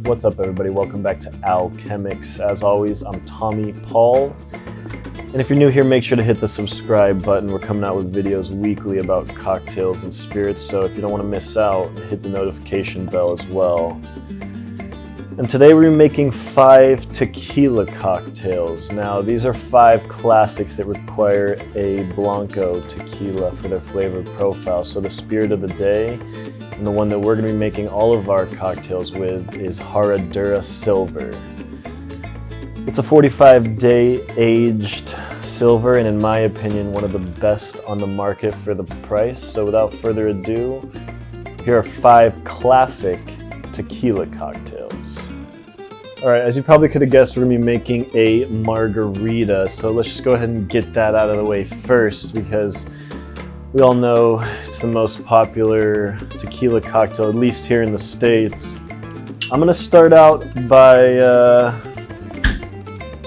What's up, everybody? Welcome back to Alchemix. As always, I'm Tommy Paul. And if you're new here, make sure to hit the subscribe button. We're coming out with videos weekly about cocktails and spirits, so if you don't want to miss out, hit the notification bell as well. And today we're making 5 tequila cocktails. Now, these are 5 classics that require a Blanco tequila for their flavor profile. So the spirit of the day, and the one that we're going to be making all of our cocktails with, is Herradura Silver. It's a 45-day aged silver, and in my opinion, one of the best on the market for the price. So without further ado, here are 5 classic tequila cocktails. Alright, as you probably could have guessed, we're going to be making a margarita. So let's just go ahead and get that out of the way first, because we all know it's the most popular tequila cocktail, at least here in the States. I'm going to start out by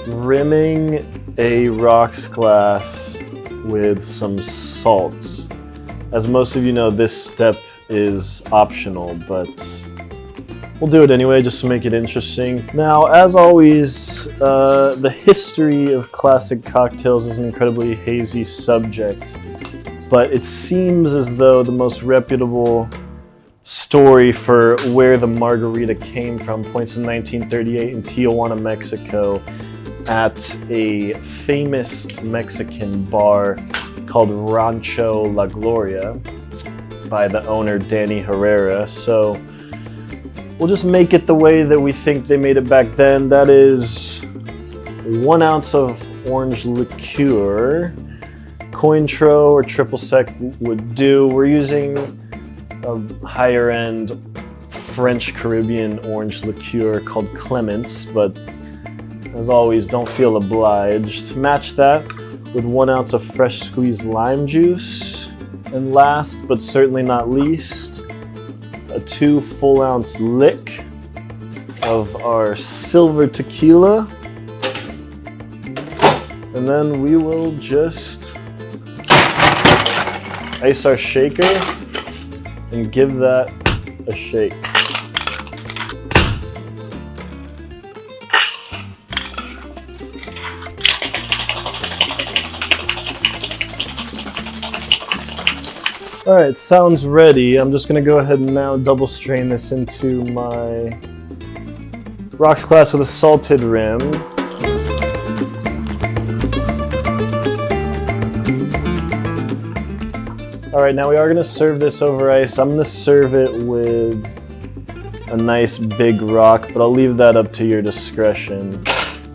rimming a rocks glass with some salts. As most of you know, this step is optional, but we'll do it anyway just to make it interesting. Now, as always, the history of classic cocktails is an incredibly hazy subject, but it seems as though the most reputable story for where the margarita came from points in 1938 in Tijuana, Mexico, at a famous Mexican bar called Rancho La Gloria by the owner Danny Herrera. So we'll just make it the way that we think they made it back then. That is 1 ounce of orange liqueur. Cointreau or triple sec would do. We're using a higher end French Caribbean orange liqueur called Clements, but as always, don't feel obliged. Match that with 1 ounce of fresh squeezed lime juice. And last, but certainly not least, a 2 full ounce lick of our silver tequila. And then we will just ice our shaker and give that a shake. Alright, sounds ready. I'm just going to go ahead and now double strain this into my rocks glass with a salted rim. Alright, now we are going to serve this over ice. I'm going to serve it with a nice big rock, but I'll leave that up to your discretion.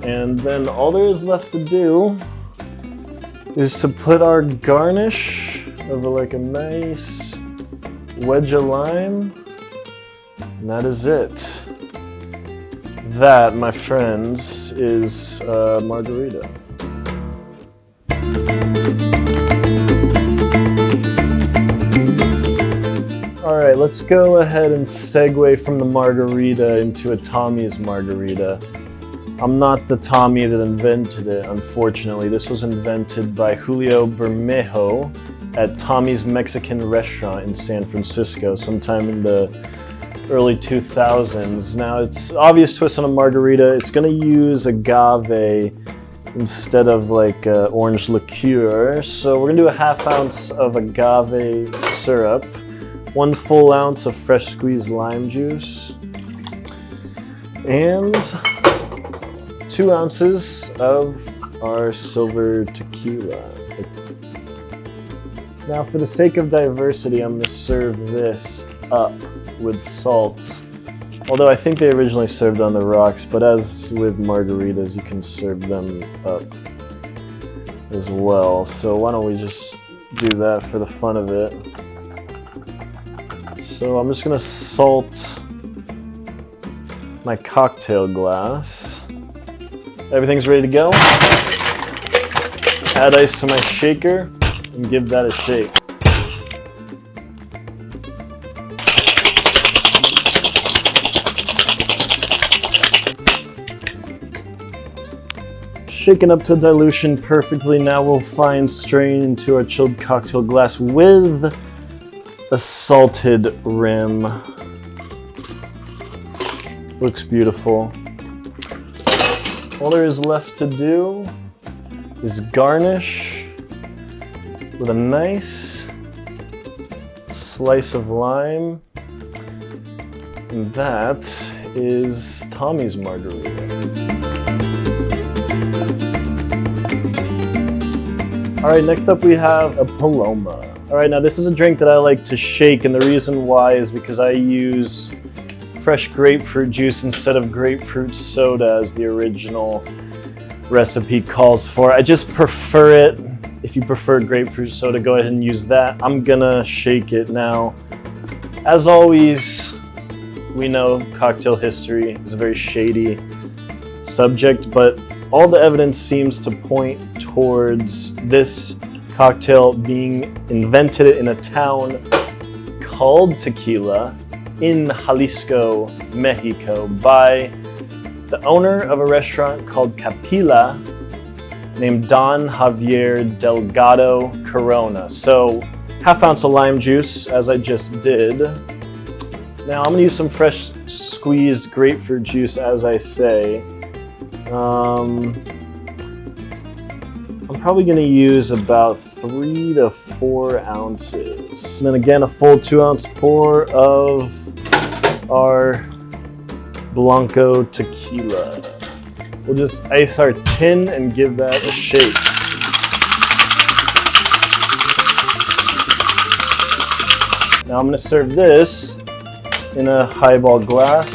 And then all there is left to do is to put our garnish over like a nice wedge of lime, and that is it. That, my friends, is margarita. Alright, let's go ahead and segue from the margarita into a Tommy's margarita. I'm not the Tommy that invented it, unfortunately. This was invented by Julio Bermejo at Tommy's Mexican restaurant in San Francisco sometime in the early 2000s. Now, it's obvious twist on a margarita. It's going to use agave instead of like orange liqueur. So we're going to do a 1/2 ounce of agave syrup, 1 full ounce of fresh squeezed lime juice, and 2 ounces of our silver tequila. Now, for the sake of diversity, I'm going to serve this up with salt. Although I think they originally served on the rocks, but as with margaritas, you can serve them up as well. So why don't we just do that for the fun of it. So I'm just going to salt my cocktail glass. Everything's ready to go. Add ice to my shaker and give that a shake. Shaken up to dilution perfectly. Now we'll fine strain into our chilled cocktail glass with a salted rim. Looks beautiful. All there is left to do is garnish with a nice slice of lime. And that is Tommy's Margarita. All right, next up we have a Paloma. All right, now this is a drink that I like to shake, and the reason why is because I use fresh grapefruit juice instead of grapefruit soda as the original recipe calls for. I just prefer it. If you prefer grapefruit soda, go ahead and use that. I'm gonna shake it now. As always, we know cocktail history is a very shady subject, but all the evidence seems to point towards this cocktail being invented in a town called Tequila in Jalisco, Mexico, by the owner of a restaurant called Capilla named Don Javier Delgado Corona. So, half ounce of lime juice, as I just did. Now I'm gonna use some fresh squeezed grapefruit juice, as I say. I'm probably gonna use about 3 to 4 ounces. And then again, a full 2-ounce pour of our Blanco tequila. We'll just ice our tin and give that a shake. Now I'm gonna serve this in a highball glass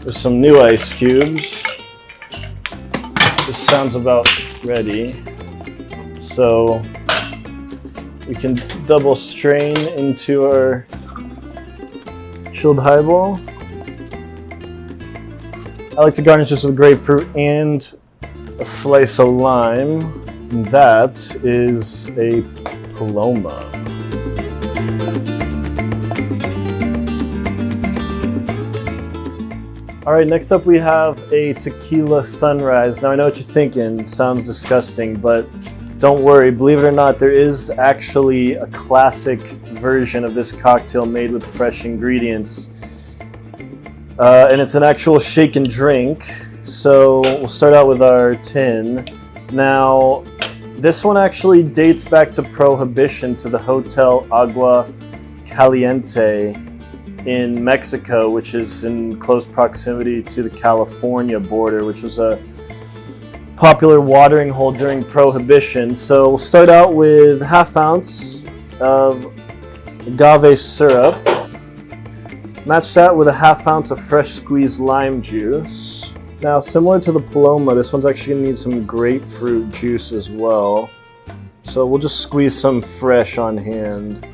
with some new ice cubes. This sounds about ready. So we can double strain into our chilled highball. I like to garnish this with grapefruit and a slice of lime. And that is a Paloma. All right, next up we have a Tequila Sunrise. Now I know what you're thinking, sounds disgusting, but don't worry, believe it or not, there is actually a classic version of this cocktail made with fresh ingredients. And it's an actual shake and drink. So we'll start out with our tin. Now, this one actually dates back to Prohibition, to the Hotel Agua Caliente in Mexico, which is in close proximity to the California border, which was a popular watering hole during Prohibition. So we'll start out with half ounce of agave syrup. Match that with a half ounce of fresh squeezed lime juice. Now, similar to the Paloma, this one's actually gonna need some grapefruit juice as well. So we'll just squeeze some fresh on hand.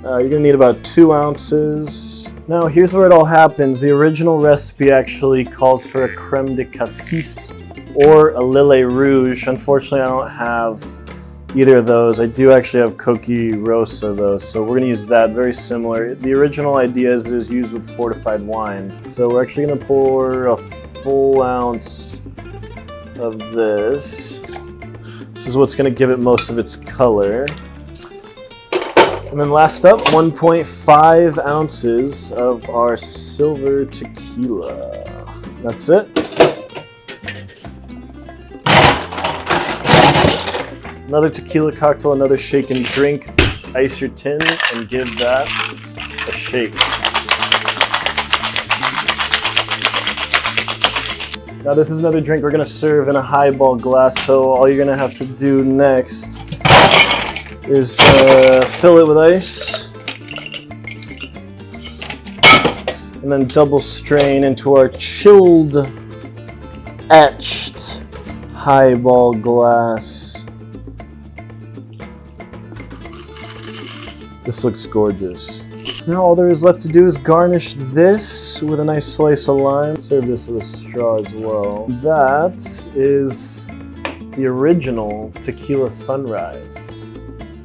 You're gonna need about 2 ounces. Now, here's where it all happens. The original recipe actually calls for a creme de cassis or a Lillet Rouge. Unfortunately, I don't have either of those. I do actually have Coqui Rosa though, so we're gonna use that. Very similar. The original idea is it is used with fortified wine. So we're actually gonna pour a full ounce of this. This is what's gonna give it most of its color. And then last up, 1.5 ounces of our silver tequila. That's it. Another tequila cocktail, another shake and drink. Ice your tin and give that a shake. Now this is another drink we're gonna serve in a highball glass, so all you're gonna have to do next is fill it with ice. And then double strain into our chilled, etched highball glass. This looks gorgeous. Now all there is left to do is garnish this with a nice slice of lime. Serve this with a straw as well. That is the original Tequila Sunrise.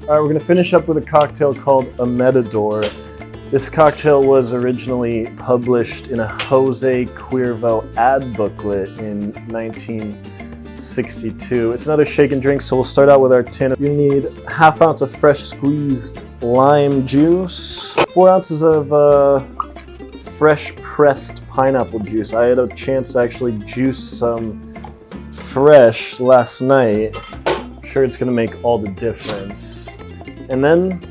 All right, we're gonna finish up with a cocktail called a Matador. This cocktail was originally published in a Jose Cuervo ad booklet in 1962. It's another shake and drink, so we'll start out with our tin. You need half ounce of fresh squeezed lime juice, 4 ounces of fresh pressed pineapple juice. I had a chance to actually juice some fresh last night. I'm sure it's gonna make all the difference. And then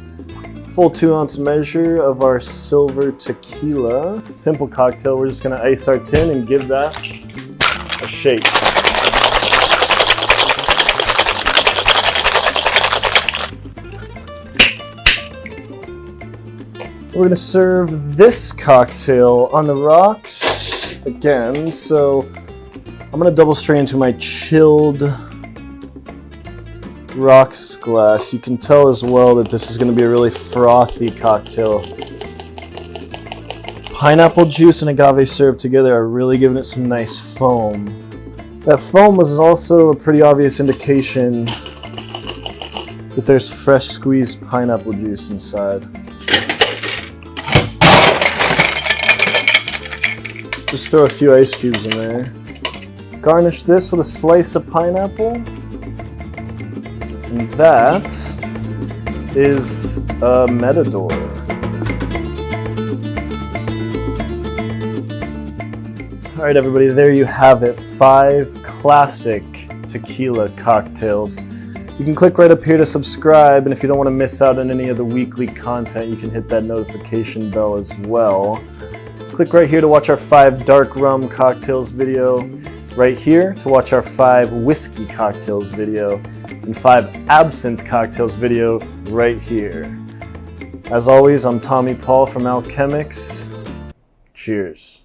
full 2-ounce measure of our silver tequila. Simple cocktail. We're just gonna ice our tin and give that a shake. We're gonna serve this cocktail on the rocks again. So I'm gonna double strain into my chilled rocks glass. You can tell as well that this is gonna be a really frothy cocktail. Pineapple juice and agave syrup together are really giving it some nice foam. That foam was also a pretty obvious indication that there's fresh squeezed pineapple juice inside. Just throw a few ice cubes in there. Garnish this with a slice of pineapple. And that is a Matador. Alright everybody, there you have it. 5 classic tequila cocktails. You can click right up here to subscribe, and if you don't want to miss out on any of the weekly content, you can hit that notification bell as well. Click right here to watch our 5 dark rum cocktails video, right here to watch our 5 whiskey cocktails video, and 5 absinthe cocktails video right here. As always, I'm Tommy Paul from Alchemix. Cheers.